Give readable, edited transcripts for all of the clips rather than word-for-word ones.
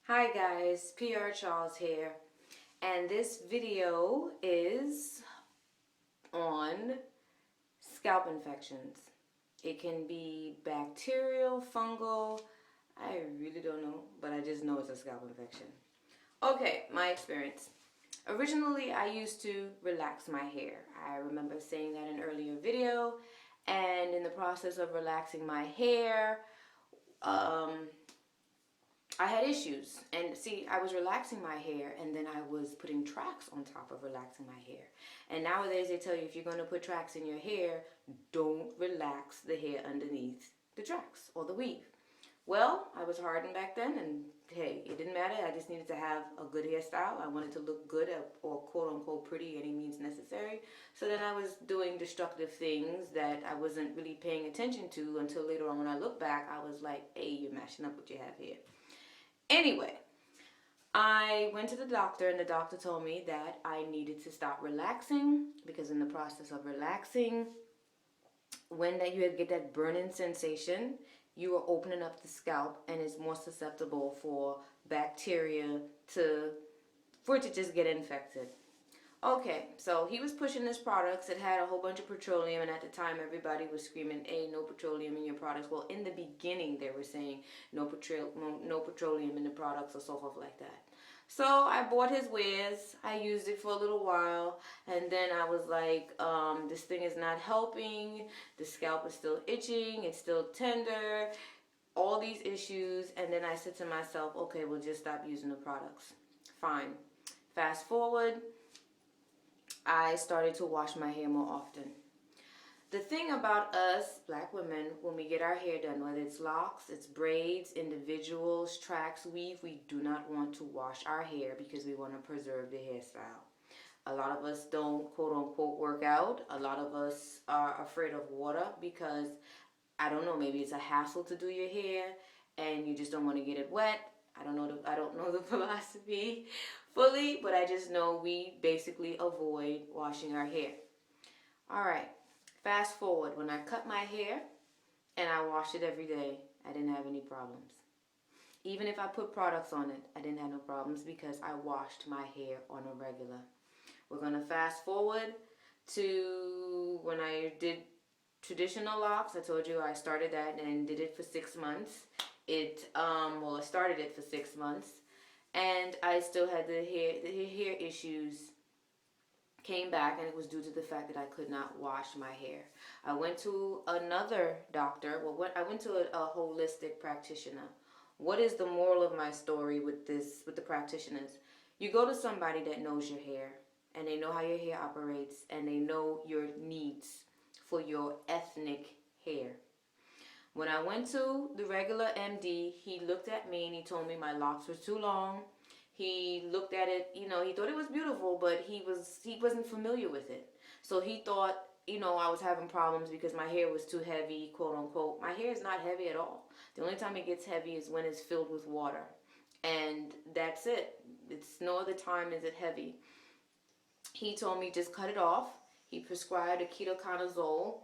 Hi guys, PR Charles here, and this video is on scalp infections. It can be bacterial, fungal, I really don't know, but I just know it's a scalp infection. Okay, my experience. Originally, I used to relax my hair. I remember saying that in an earlier video, and in the process of relaxing my hair, um, I had issues. And see, I was relaxing my hair and then I was putting tracks on top of relaxing my hair. And nowadays they tell you if you're going to put tracks in your hair, don't relax the hair underneath the tracks or the weave. Well, I was hardened back then and hey, it didn't matter. I just needed to have a good hairstyle. I wanted to look good or quote unquote pretty any means necessary. So then I was doing destructive things that I wasn't really paying attention to until later on when I look back, I was like, hey, you're mashing up what you have here. Anyway, I went to the doctor and the doctor told me that I needed to stop relaxing because in the process of relaxing, when that you get that burning sensation, you are opening up the scalp and it's more susceptible for bacteria for it to just get infected. Okay, so he was pushing his products. It had a whole bunch of petroleum, and at the time, everybody was screaming, "Hey, no petroleum in your products." Well, in the beginning, they were saying no petroleum in the products or so forth like that. So I bought his wares. I used it for a little while, and then I was like, "This thing is not helping. The scalp is still itching. It's still tender. All these issues." And then I said to myself, "Okay, we'll just stop using the products." Fine. Fast forward. I started to wash my hair more often. The thing about us black women, when we get our hair done, whether it's locks, it's braids, individuals, tracks, weave, we do not want to wash our hair because we want to preserve the hairstyle. A lot of us don't quote unquote work out. A lot of us are afraid of water because, I don't know, maybe it's a hassle to do your hair and you just don't want to get it wet. I don't know the philosophy fully, but I just know we basically avoid washing our hair. All right. Fast forward, when I cut my hair and I washed it every day, I didn't have any problems. Even if I put products on it, I didn't have no problems because I washed my hair on a regular. We're going to fast forward to when I did traditional locks. I told you I started that and did it for 6 months. I started it for 6 months, and I still had the hair issues came back, and it was due to the fact that I could not wash my hair. I went to another doctor. I went to a holistic practitioner. What is the moral of my story with the practitioners? You go to somebody that knows your hair, and they know how your hair operates, and they know your needs for your ethnic hair. When I went to the regular MD, he looked at me and he told me my locks were too long. He looked at it, he thought it was beautiful, but he wasn't familiar with it. So he thought, I was having problems because my hair was too heavy, quote unquote. My hair is not heavy at all. The only time it gets heavy is when it's filled with water. And that's it. It's no other time is it heavy. He told me just cut it off. He prescribed a ketoconazole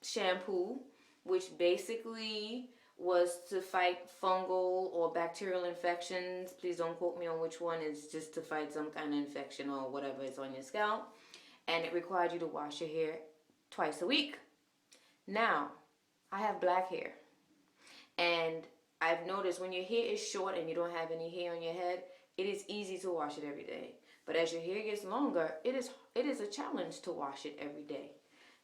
shampoo, which basically was to fight fungal or bacterial infections. Please don't quote me on which one. It's just to fight some kind of infection or whatever is on your scalp. And it required you to wash your hair twice a week. Now, I have black hair. And I've noticed when your hair is short and you don't have any hair on your head, it is easy to wash it every day. But as your hair gets longer, it is a challenge to wash it every day.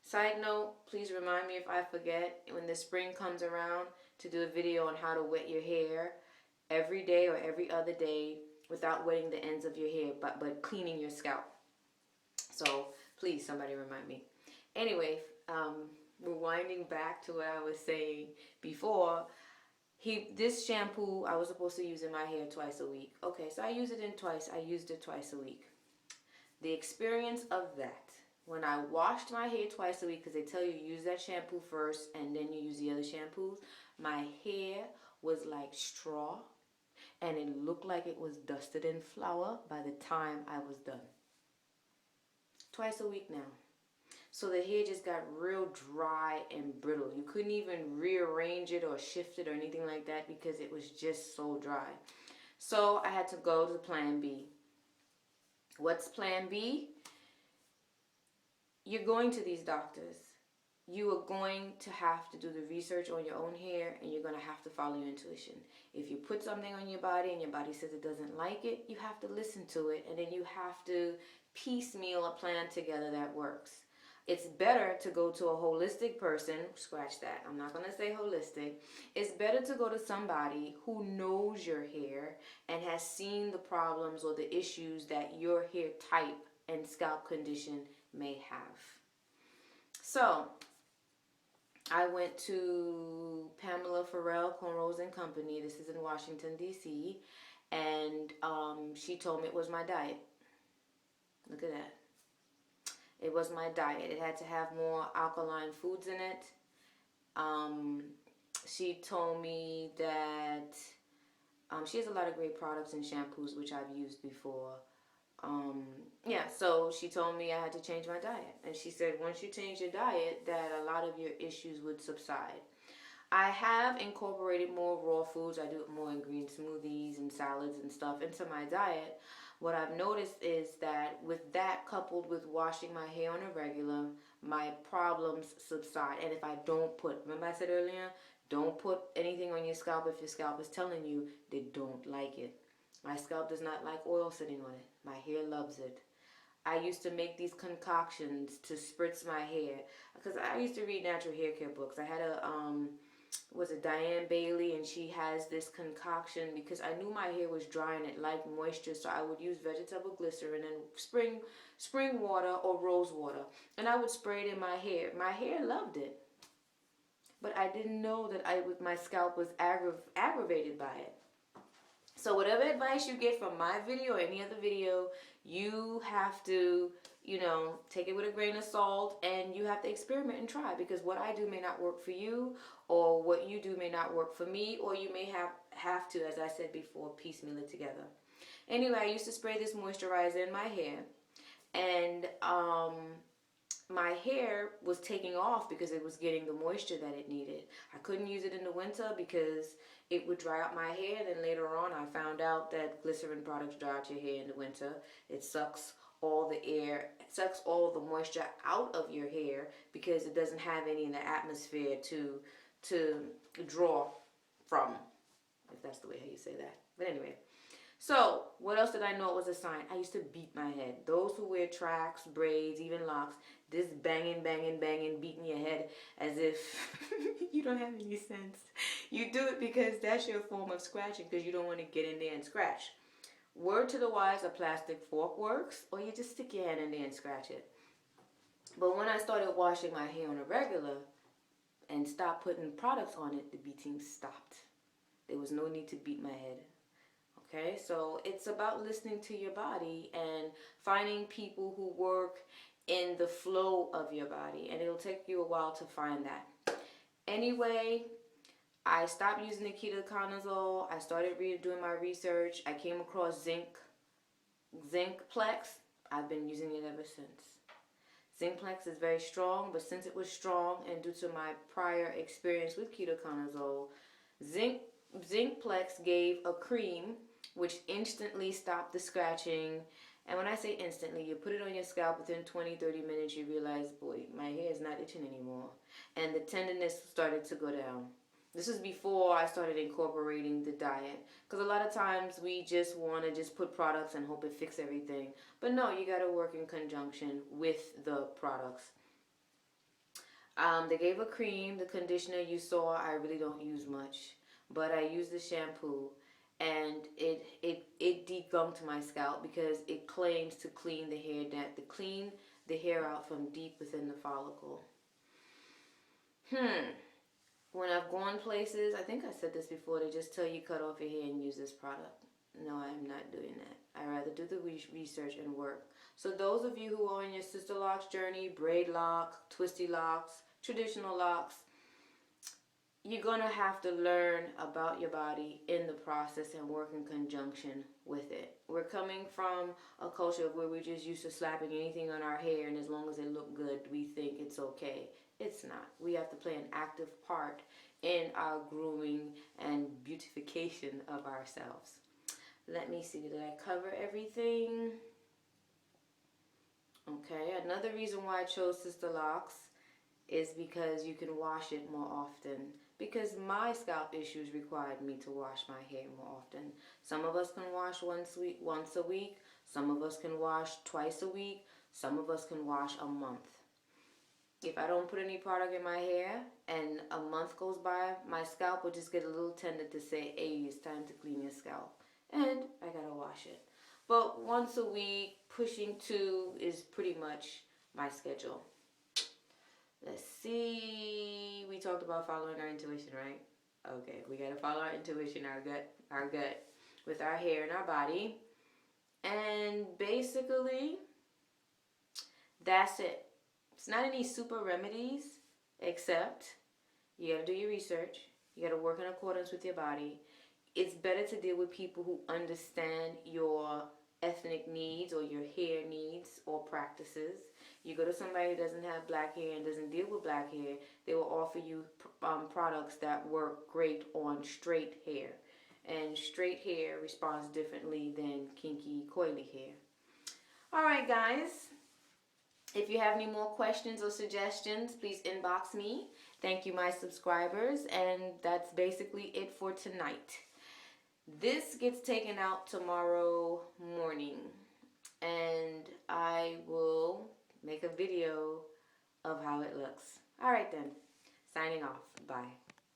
Side note, please remind me if I forget when the spring comes around to do a video on how to wet your hair every day or every other day without wetting the ends of your hair, but cleaning your scalp. So please, somebody remind me. Anyway, rewinding back to what I was saying before, this shampoo I was supposed to use in my hair twice a week. Okay, so I used it twice a week. The experience of that, when I washed my hair twice a week, because they tell you use that shampoo first and then you use the other shampoos, my hair was like straw and it looked like it was dusted in flour by the time I was done. Twice a week now. So the hair just got real dry and brittle. You couldn't even rearrange it or shift it or anything like that because it was just so dry. So I had to go to plan B. What's plan B? You're going to these doctors. You are going to have to do the research on your own hair, and you're going to have to follow your intuition. If you put something on your body and your body says it doesn't like it, you have to listen to it, and then you have to piecemeal a plan together that works. It's better to go to a holistic person. Scratch that. I'm not going to say holistic. It's better to go to somebody who knows your hair and has seen the problems or the issues that your hair type and scalp condition may have. So I went to Pamela Farrell Cornrows and Company. This is in Washington, D.C. And she told me it was my diet. Look at that. It was my diet. It had to have more alkaline foods in it. She told me that she has a lot of great products and shampoos, which I've used before. So she told me I had to change my diet. And she said once you change your diet, that a lot of your issues would subside. I have incorporated more raw foods. I do more in green smoothies and salads and stuff into my diet. What I've noticed is that with that coupled with washing my hair on a regular, my problems subside. And if I don't put, remember I said earlier, don't put anything on your scalp if your scalp is telling you they don't like it. My scalp does not like oil sitting on it. My hair loves it. I used to make these concoctions to spritz my hair because I used to read natural hair care books. I had Diane Bailey, and she has this concoction because I knew my hair was dry and it liked moisture, so I would use vegetable glycerin and spring water or rose water, and I would spray it in my hair. My hair loved it, but I didn't know that my scalp was aggravated by it. So whatever advice you get from my video or any other video, you have to, take it with a grain of salt, and you have to experiment and try, because what I do may not work for you, or what you do may not work for me, or you may have to, as I said before, piecemeal it together. Anyway, I used to spray this moisturizer in my hair, and my hair was taking off because it was getting the moisture that it needed. I couldn't use it in the winter because it would dry out my hair. And then later on I found out that glycerin products dry out your hair in the winter. It sucks all the air, it sucks all the moisture out of your hair because it doesn't have any in the atmosphere to draw from, if that's the way how you say that. But anyway, so what else did I know was a sign? I used to beat my head. Those who wear tracks, braids, even locks, this banging, beating your head as if you don't have any sense. You do it because that's your form of scratching, because you don't want to get in there and scratch. Word to the wise, a plastic fork works, or you just stick your hand in there and scratch it. But when I started washing my hair on a regular and stopped putting products on it, the beating stopped. There was no need to beat my head. Okay, so it's about listening to your body and finding people who work in the flow of your body, and it'll take you a while to find that. Anyway, I stopped using the ketoconazole. I started doing my research. I came across Zincplex. I've been using it ever since. Zincplex is very strong, but since it was strong and due to my prior experience with ketoconazole, Zincplex gave a cream which instantly stopped the scratching. And when I say instantly, you put it on your scalp, within 20-30 minutes you realize, boy, my hair is not itching anymore, and the tenderness started to go down. This is before I started incorporating the diet, because a lot of times we just want to just put products and hope it fixes everything. But no, you got to work in conjunction with the products. They gave a cream. The conditioner you saw, I really don't use much, but I use the shampoo, and it degunked my scalp because it claims to clean the hair to clean the hair out from deep within the follicle. When I've gone places, I think I said this before, they just tell you cut off your hair and use this product. No, I'm not doing that. I rather do the research and work. So those of you who are on your Sisterlocks journey, braid lock, twisty locks, traditional locks, you're going to have to learn about your body in the process and work in conjunction with it. We're coming from a culture where we're just used to slapping anything on our hair, and as long as it looks good, we think it's okay. It's not. We have to play an active part in our grooming and beautification of ourselves. Let me see, did I cover everything? Okay, another reason why I chose Sisterlocks is because you can wash it more often. Because my scalp issues required me to wash my hair more often. Some of us can wash once a week. Some of us can wash twice a week. Some of us can wash a month. If I don't put any product in my hair and a month goes by, my scalp will just get a little tender to say, hey, it's time to clean your scalp. And I gotta wash it. But once a week, pushing 2 is pretty much my schedule. Let's see. We talked about following our intuition, right? Okay, we gotta follow our intuition, our gut with our hair and our body. And basically, that's it. It's not any super remedies, except you gotta do your research. You gotta work in accordance with your body. It's better to deal with people who understand your ethnic needs or your hair needs or practices. You go to somebody who doesn't have black hair and doesn't deal with black hair, they will offer you products that work great on straight hair. And straight hair responds differently than kinky, coily hair. All right, guys. If you have any more questions or suggestions, please inbox me. Thank you, my subscribers. And that's basically it for tonight. This gets taken out tomorrow morning. And I will make a video of how it looks. All right, then. Signing off. Bye.